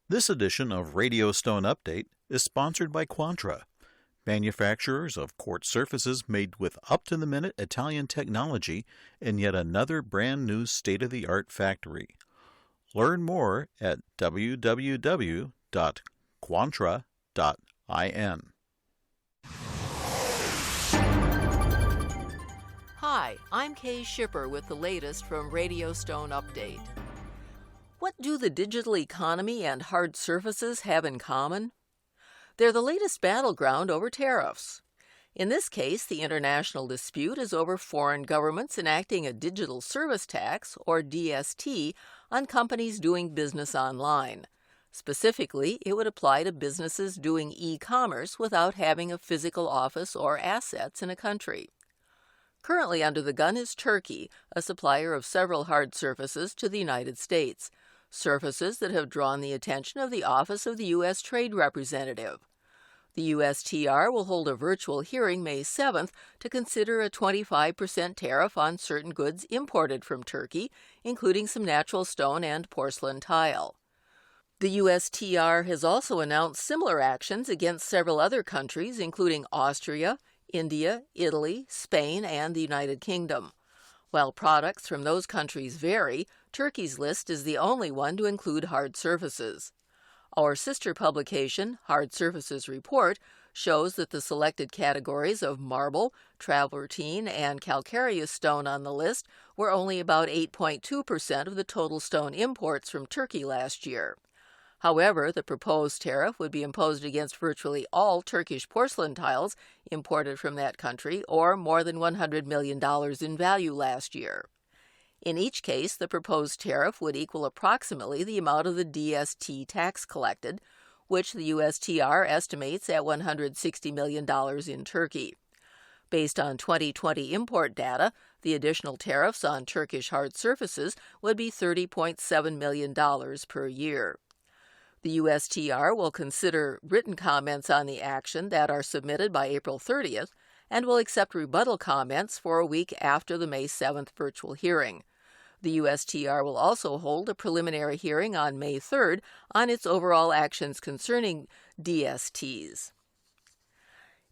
This edition of Radio Stone Update is sponsored by Quantra, manufacturers of quartz surfaces made with up-to-the-minute Italian technology in yet another brand-new state-of-the-art factory. Learn more at www.quantra.in. Hi, I'm Kay Shipper with the latest from Radio Stone Update. What do the digital economy and hard surfaces have in common? They're the latest battleground over tariffs. In this case, the international dispute is over foreign governments enacting a digital service tax, or DST, on companies doing business online. Specifically, it would apply to businesses doing e-commerce without having a physical office or assets in a country. Currently under the gun is Turkey, a supplier of several hard surfaces to the United States, surfaces that have drawn the attention of the Office of the U.S. Trade Representative. The USTR will hold a virtual hearing May 7th to consider a 25% tariff on certain goods imported from Turkey, including some natural stone and porcelain tile. The USTR has also announced similar actions against several other countries, including Austria, India, Italy, Spain, and the United Kingdom. While products from those countries vary, Turkey's list is the only one to include hard surfaces. Our sister publication, Hard Surfaces Report, shows that the selected categories of marble, travertine, and calcareous stone on the list were only about 8.2% of the total stone imports from Turkey last year. However, the proposed tariff would be imposed against virtually all Turkish porcelain tiles imported from that country, or more than $100 million in value last year. In each case, the proposed tariff would equal approximately the amount of the DST tax collected, which the USTR estimates at $160 million in Turkey. Based on 2020 import data, the additional tariffs on Turkish hard surfaces would be $30.7 million per year. The USTR will consider written comments on the action that are submitted by April 30th and will accept rebuttal comments for a week after the May 7th virtual hearing. The USTR will also hold a preliminary hearing on May 3rd on its overall actions concerning DSTs.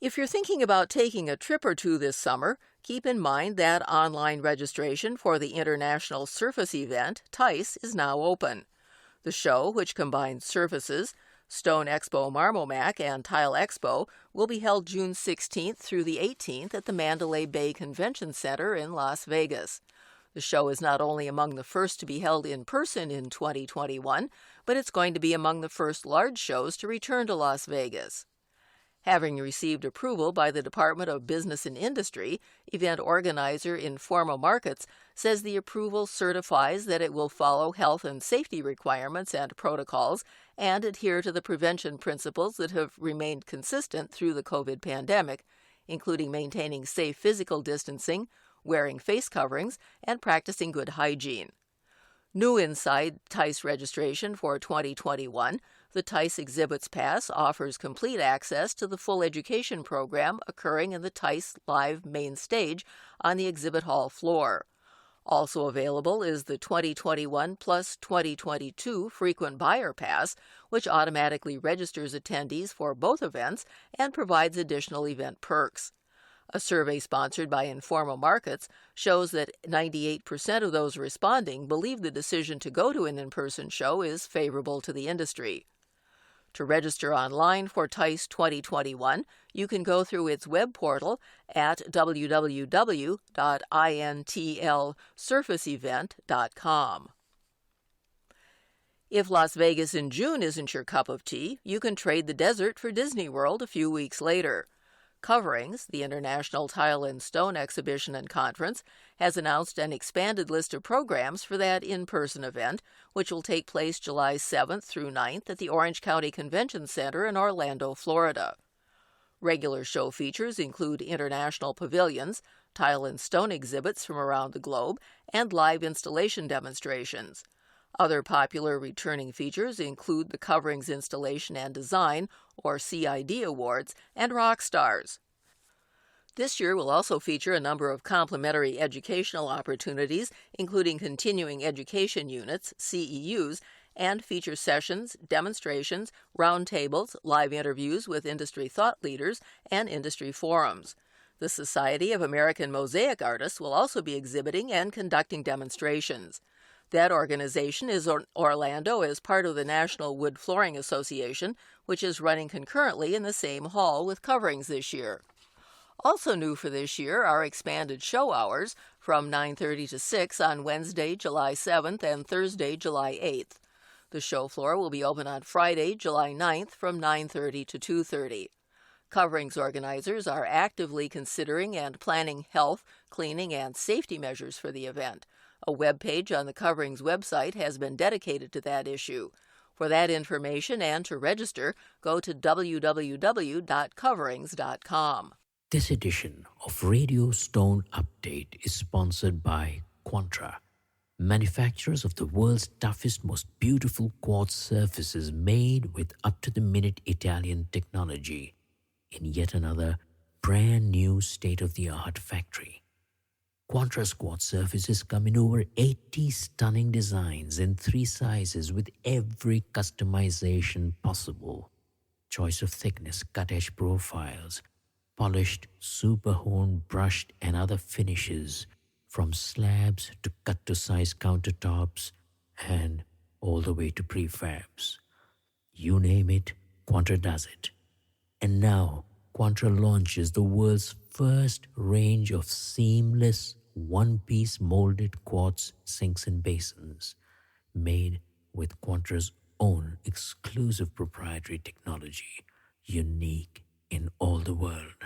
If you're thinking about taking a trip or two this summer, keep in mind that online registration for the International Surface event, TISE, is now open. The show, which combines surfaces, Stone Expo Marmomac, and Tile Expo, will be held June 16th through the 18th at the Mandalay Bay Convention Center in Las Vegas. The show is not only among the first to be held in person in 2021, but it's going to be among the first large shows to return to Las Vegas. Having received approval by the Department of Business and Industry, event organizer Informa Markets says the approval certifies that it will follow health and safety requirements and protocols and adhere to the prevention principles that have remained consistent through the COVID pandemic, including maintaining safe physical distancing, wearing face coverings, and practicing good hygiene. New inside TISE registration for 2021, the TISE Exhibits Pass offers complete access to the full education program occurring in the TISE Live main stage on the exhibit hall floor. Also available is the 2021 plus 2022 Frequent Buyer Pass, which automatically registers attendees for both events and provides additional event perks. A survey sponsored by Informa Markets shows that 98% of those responding believe the decision to go to an in-person show is favorable to the industry. To register online for TISE 2021, you can go through its web portal at www.intlsurfaceevent.com. If Las Vegas in June isn't your cup of tea, you can trade the desert for Disney World a few weeks later. Coverings, the International Tile and Stone Exhibition and Conference, has announced an expanded list of programs for that in-person event, which will take place July 7th through 9th at the Orange County Convention Center in Orlando, Florida. Regular show features include international pavilions, tile and stone exhibits from around the globe, and live installation demonstrations. Other popular returning features include the Coverings Installation and Design, or CID Awards, and Rock Stars. This year will also feature a number of complementary educational opportunities, including continuing education units, CEUs, and features sessions, demonstrations, roundtables, live interviews with industry thought leaders, and industry forums. The Society of American Mosaic Artists will also be exhibiting and conducting demonstrations. That organization is in Orlando as part of the National Wood Flooring Association, which is running concurrently in the same hall with coverings this year. Also new for this year are expanded show hours from 9:30 to 6 on Wednesday, July 7th and Thursday, July 8th. The show floor will be open on Friday, July 9th from 9:30 to 2:30. Coverings organizers are actively considering and planning health, cleaning, and safety measures for the event. A web page on the Coverings website has been dedicated to that issue. For that information and to register, go to www.coverings.com. This edition of Radio Stone Update is sponsored by Quantra, manufacturers of the world's toughest, most beautiful quartz surfaces made with up-to-the-minute Italian technology in yet another brand new state-of-the-art factory. Quantra's quartz surfaces come in over 80 stunning designs in 3 sizes with every customization possible. Choice of thickness, cut-edge profiles, polished, super-honed, brushed and other finishes, from slabs to cut-to-size countertops and all the way to prefabs. You name it, Quantra does it. And now, Quantra launches the world's first range of seamless, one-piece molded quartz sinks and basins, made with Quantra's own exclusive proprietary technology, unique in all the world.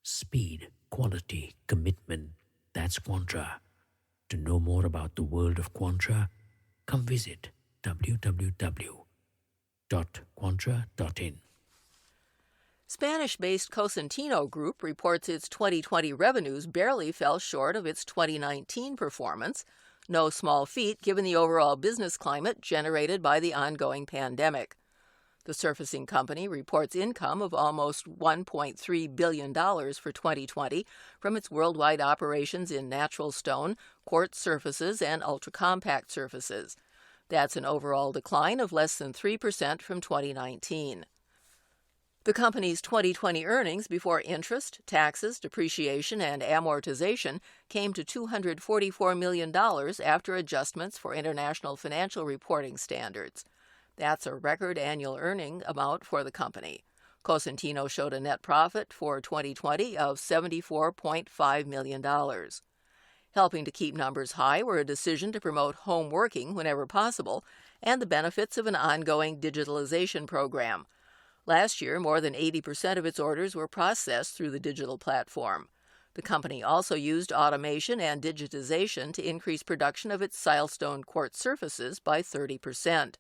Speed, quality, commitment, that's Quantra. To know more about the world of Quantra, come visit www.quantra.in. Spanish-based Cosentino Group reports its 2020 revenues barely fell short of its 2019 performance, no small feat given the overall business climate generated by the ongoing pandemic. The surfacing company reports income of almost $1.3 billion for 2020 from its worldwide operations in natural stone, quartz surfaces, and ultra-compact surfaces. That's an overall decline of less than 3% from 2019. The company's 2020 earnings before interest, taxes, depreciation, and amortization came to $244 million after adjustments for international financial reporting standards. That's a record annual earning amount for the company. Cosentino showed a net profit for 2020 of $74.5 million. Helping to keep numbers high were a decision to promote home working whenever possible and the benefits of an ongoing digitalization program. Last year, more than 80% of its orders were processed through the digital platform. The company also used automation and digitization to increase production of its silestone quartz surfaces by 30%.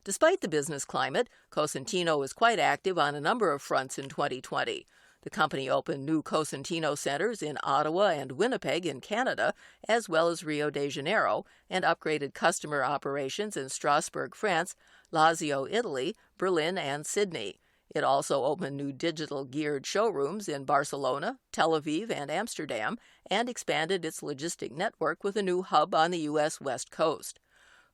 Despite the business climate, Cosentino was quite active on a number of fronts in 2020. The company opened new Cosentino centers in Ottawa and Winnipeg in Canada, as well as Rio de Janeiro, and upgraded customer operations in Strasbourg, France, Lazio, Italy, Berlin, and Sydney. It also opened new digital-geared showrooms in Barcelona, Tel Aviv, and Amsterdam, and expanded its logistic network with a new hub on the U.S. West Coast.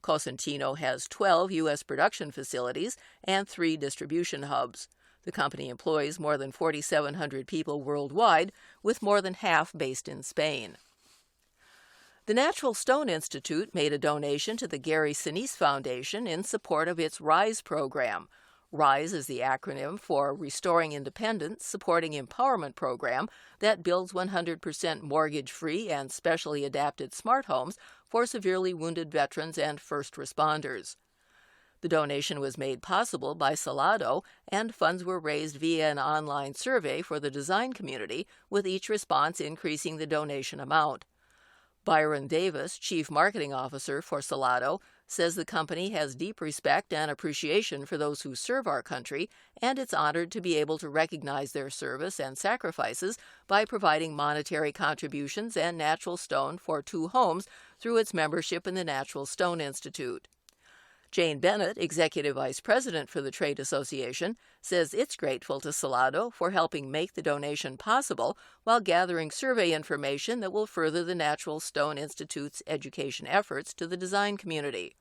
Cosentino has 12 U.S. production facilities and 3 distribution hubs. The company employs more than 4,700 people worldwide, with more than half based in Spain. The Natural Stone Institute made a donation to the Gary Sinise Foundation in support of its RISE program. RISE is the acronym for Restoring Independence, Supporting Empowerment program that builds 100% mortgage-free and specially adapted smart homes for severely wounded veterans and first responders. The donation was made possible by Salado, and funds were raised via an online survey for the design community, with each response increasing the donation amount. Byron Davis, Chief Marketing Officer for Salado, says the company has deep respect and appreciation for those who serve our country, and it's honored to be able to recognize their service and sacrifices by providing monetary contributions and natural stone for 2 homes through its membership in the Natural Stone Institute. Jane Bennett, Executive Vice President for the Trade Association, says it's grateful to Salado for helping make the donation possible while gathering survey information that will further the Natural Stone Institute's education efforts to the design community.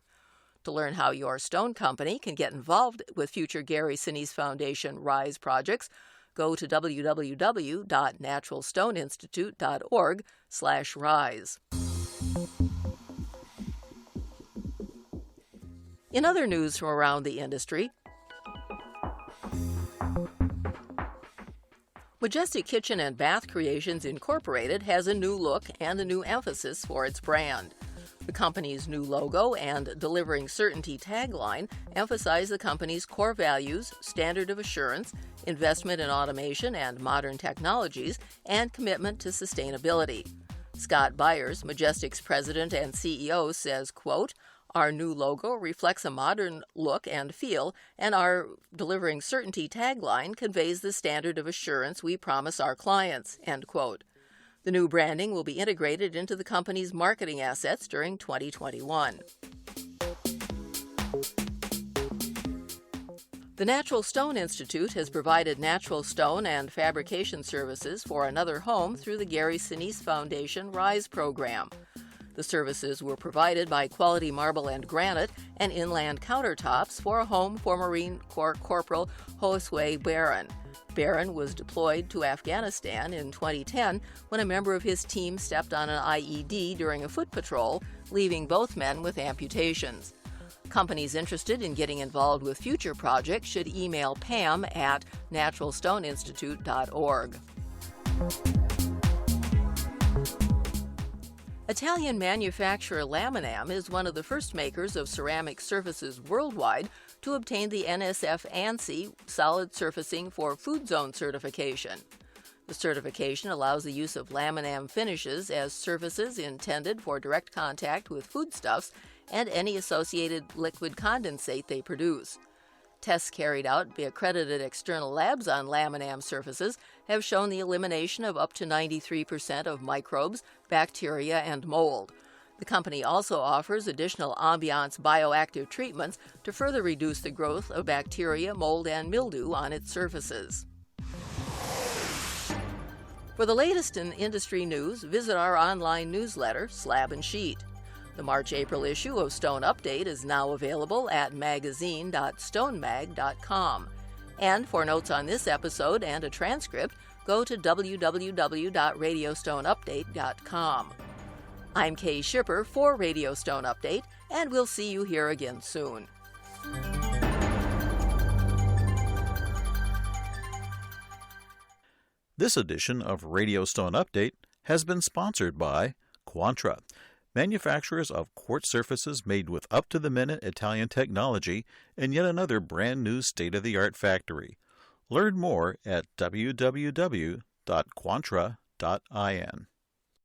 To learn how your stone company can get involved with future Gary Sinise Foundation RISE projects, go to www.naturalstoneinstitute.org/rise. In other news from around the industry, Majestic Kitchen and Bath Creations Incorporated has a new look and a new emphasis for its brand. The company's new logo and Delivering Certainty tagline emphasize the company's core values, standard of assurance, investment in automation and modern technologies, and commitment to sustainability. Scott Byers, Majestic's president and CEO, says, quote, "Our new logo reflects a modern look and feel, and our Delivering Certainty tagline conveys the standard of assurance we promise our clients," end quote. The new branding will be integrated into the company's marketing assets during 2021. The Natural Stone Institute has provided natural stone and fabrication services for another home through the Gary Sinise Foundation RISE program. The services were provided by Quality Marble and Granite and Inland Countertops for a home for Marine Corps Corporal Josue Barron. Barron was deployed to Afghanistan in 2010 when a member of his team stepped on an IED during a foot patrol, leaving both men with amputations. Companies interested in getting involved with future projects should email Pam at naturalstoneinstitute.org. Italian manufacturer Laminam is one of the first makers of ceramic surfaces worldwide to obtain the NSF ANSI Solid Surfacing for Food Zone certification. The certification allows the use of Laminam finishes as surfaces intended for direct contact with foodstuffs and any associated liquid condensate they produce. Tests carried out by accredited external labs on Laminam surfaces have shown the elimination of up to 93% of microbes, bacteria, and mold. The company also offers additional ambiance bioactive treatments to further reduce the growth of bacteria, mold, and mildew on its surfaces. For the latest in industry news, visit our online newsletter, Slab and Sheet. The March-April issue of Stone Update is now available at magazine.stonemag.com. And for notes on this episode and a transcript, go to www.radiostoneupdate.com. I'm Kay Shipper for Radio Stone Update, and we'll see you here again soon. This edition of Radio Stone Update has been sponsored by Quantra, manufacturers of quartz surfaces made with up-to-the-minute Italian technology in yet another brand-new state-of-the-art factory. Learn more at www.quantra.in.